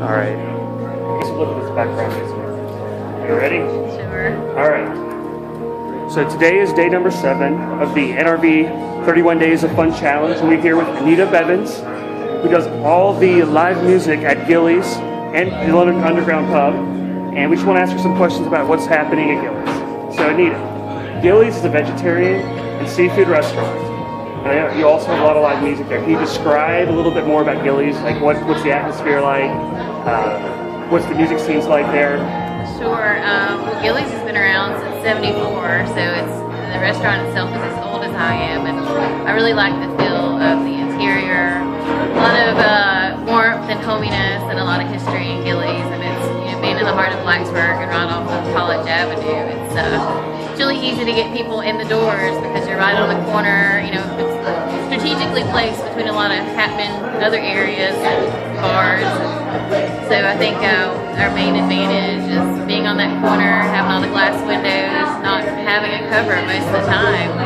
All right. Let's look at this background music. Are you ready? Sure. All right. So today is day number 7 of the NRV 31 Days of Fun Challenge, and we're here with Anita Bevins, who does all the live music at Gillies and the London Underground Pub. And we just want to ask her some questions about what's happening at Gillies. So Anita, Gillies is a vegetarian and seafood restaurant. And you also have a lot of live music there. Can you describe a little bit more about Gillies? Like what's the atmosphere like? What's the music scenes like there? Sure. Well, Gillies has been around since '74, so the restaurant itself is as old as I am, and I really like the feel of the interior. A lot of warmth and hominess, and a lot of history in Gillies, and it's being in the heart of Blacksburg and right off of College Avenue. It's really easy to get people in the doors because you're right on the corner. It's strategically placed between a lot of happening other areas and bars. So I think our main advantage is being on that corner, having all the glass windows, not having a cover most of the time.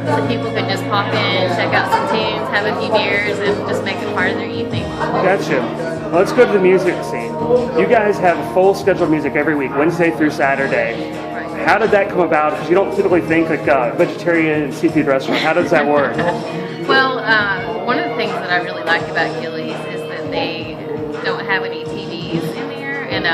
So people can just pop in, check out some tunes, have a few beers, and just make it part of their evening. Gotcha. Well, let's go to the music scene. You guys have full scheduled music every week, Wednesday through Saturday. Right. How did that come about? Because you don't typically think like a vegetarian and seafood restaurant. How does that work? Well, one of the things that I really like about Gillies is that they don't have any TVs in there, and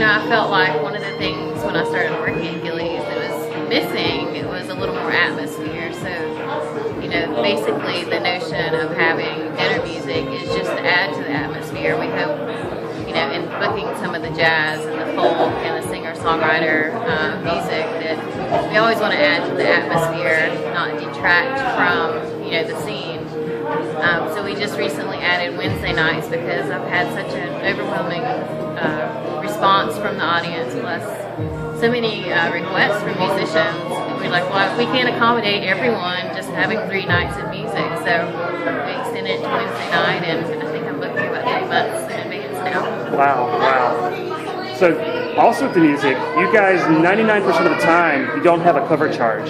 I felt like one of the things when I started working at Gillies that was missing, it was a little more atmosphere. So basically the notion of having dinner music is just to add to the atmosphere. We hope in booking some of the jazz and the folk and the singer-songwriter music, that we always want to add to the atmosphere, not detract from the scene. So we just recently added Wednesday nights because I've had such an overwhelming response from the audience, plus so many requests from musicians. We're like, well, we can't accommodate everyone just having 3 nights of music, so we extended it to Wednesday night, and I think I'm booking about 3 months in advance now. Wow. So also with the music, you guys 99% of the time you don't have a cover charge.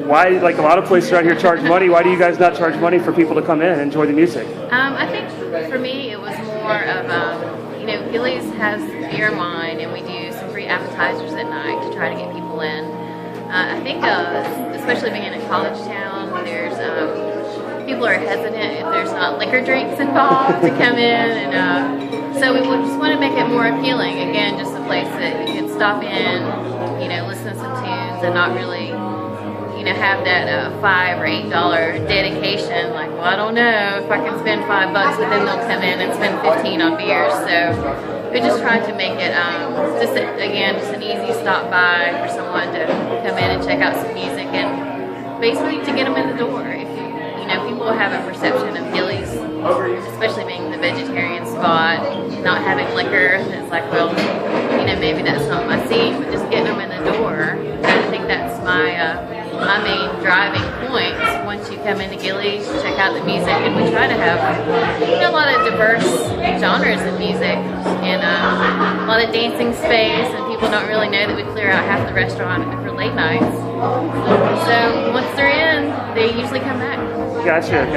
Why, like a lot of places around here charge money, why do you guys not charge money for people to come in and enjoy the music? I think for me it was more of, Gillies has beer and wine, and we do some free appetizers at night to try to get people in. I think, especially being in College Town, there's people are hesitant if there's not liquor drinks involved to come in, and so we just want to make it more appealing. Again, just a place that you can stop in, listen to some tunes, and not really have that $5 or $8 dedication, like, well, I don't know if I can spend $5, but then they'll come in and spend 15 on beers. So we just tried to make it just an easy stop by for someone to come in and check out some music, and basically to get them in the door. If people have a perception of Gillies, especially being the vegetarian spot, not having liquor, it's like, well, maybe that's not my scene, but just getting them in the door. I think that's my main driving point. Once you come into Gillies, check out the music, and we try to have a lot of diverse genres of music, and a lot of dancing space, and people don't really know that we clear out half the restaurant for late nights. So once they're in, they usually come back. Gotcha.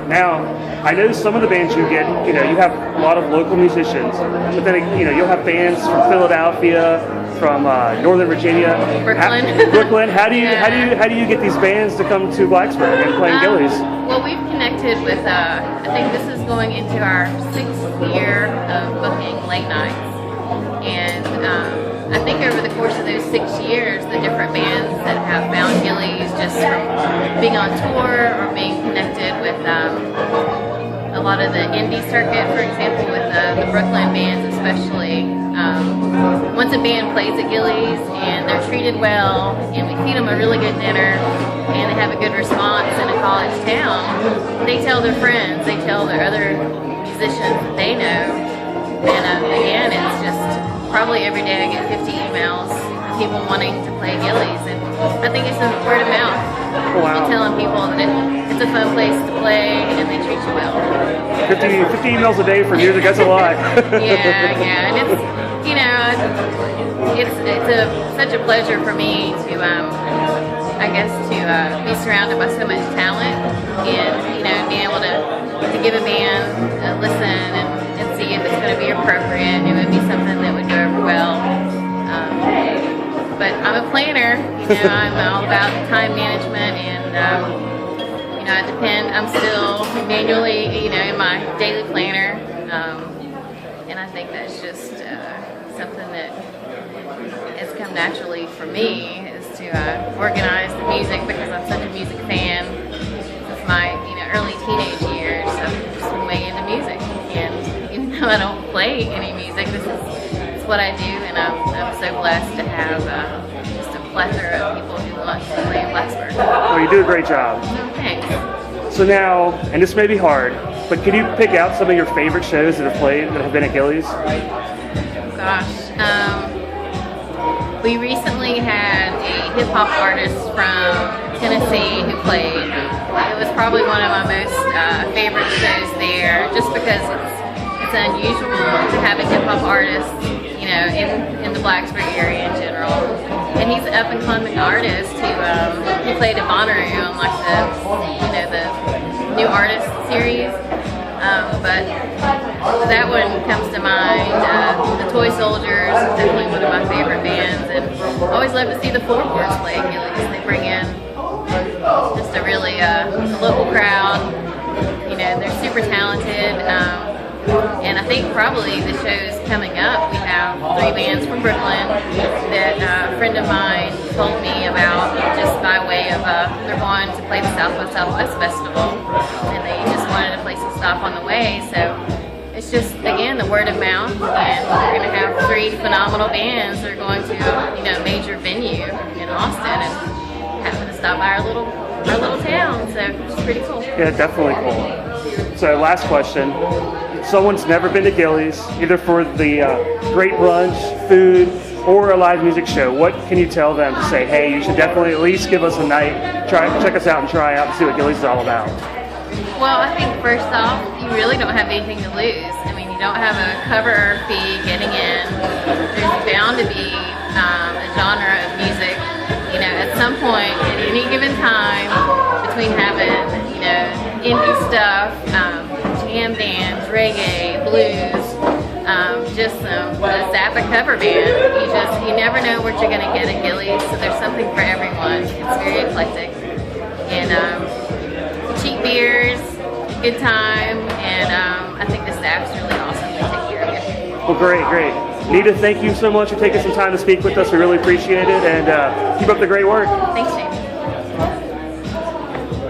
Now, I know some of the bands you get, you have a lot of local musicians, but then, you'll have bands from Philadelphia, from Northern Virginia, Brooklyn. How do you get these bands to come to Blacksburg and play in Gillies? Well, we've connected with, I think this is going into our 6th year of booking late nights, and I think over the course of those 6 years, the different bands that have found Gillies just from being on tour or being connected with a lot of the indie circuit, for example, with the Brooklyn bands especially. Once a band plays at Gillies and they're treated well, and we feed them a really good dinner, and they have a good response in a college town, they tell their friends, they tell their other musicians that they know. And again, it's just probably every day I get 50 emails of people wanting to play Gillies, and I think it's a word of mouth. Wow. People telling people that it's a fun place to play and they treat you well. 50 emails a day for music, that's a lot. yeah, and it's such a pleasure for me to be surrounded by so much talent, and being able to give a band a listen and I'm all about time management, and I'm still manually, in my daily planner, and I think that's just something that has come naturally for me, is to organize the music, because I'm such a music fan. Since my early teenage years, I've just been way into music, and even though I don't play any music, this is what I do, and I'm so blessed to have just a plethora of people who want to play in Blacksburg. Well, you do a great job. No, thanks. So now, and this may be hard, but can you pick out some of your favorite shows that have been at Gillies? Gosh, we recently had a hip-hop artist from Tennessee who played. It was probably one of my most favorite shows there, just because it's unusual to have a hip-hop artist, in the Blacksburg area in general. And he's an up-and-coming artist who played at Bonnaroo on the new artist series. But that one comes to mind. The Toy Soldiers is definitely one of my favorite bands, and I always love to see the Four Chords play at Gillies. They bring in just a really local crowd. They're super talented. And I think probably the shows coming up, we have 3 bands from Brooklyn that a friend of mine told me about, just by way of they're going to play the South by Southwest Festival, and they just wanted a place to stop on the way. So it's just, again, the word of mouth, and we're going to have 3 phenomenal bands that are going to a major venue in Austin, and happen to stop by our little town. So it's pretty cool. Yeah, definitely cool. So last question. Someone's never been to Gillies, either for the great brunch, food, or a live music show. What can you tell them to say, hey, you should definitely at least give us a night, check us out and try out and see what Gillies is all about? Well, I think first off, you really don't have anything to lose. I mean, you don't have a cover fee getting in. There's bound to be a genre of music, at some point, at any given time, between having, indie stuff, jam bands, reggae, blues, just a Zappa cover band. You never know what you're going to get at Gillies, so there's something for everyone. It's very eclectic. And cheap beers, good time, and I think the staff's really awesome to take care of you. Well, great. Anita, thank you so much for taking some time to speak with us. We really appreciate it, and keep up the great work. Thanks, Jake.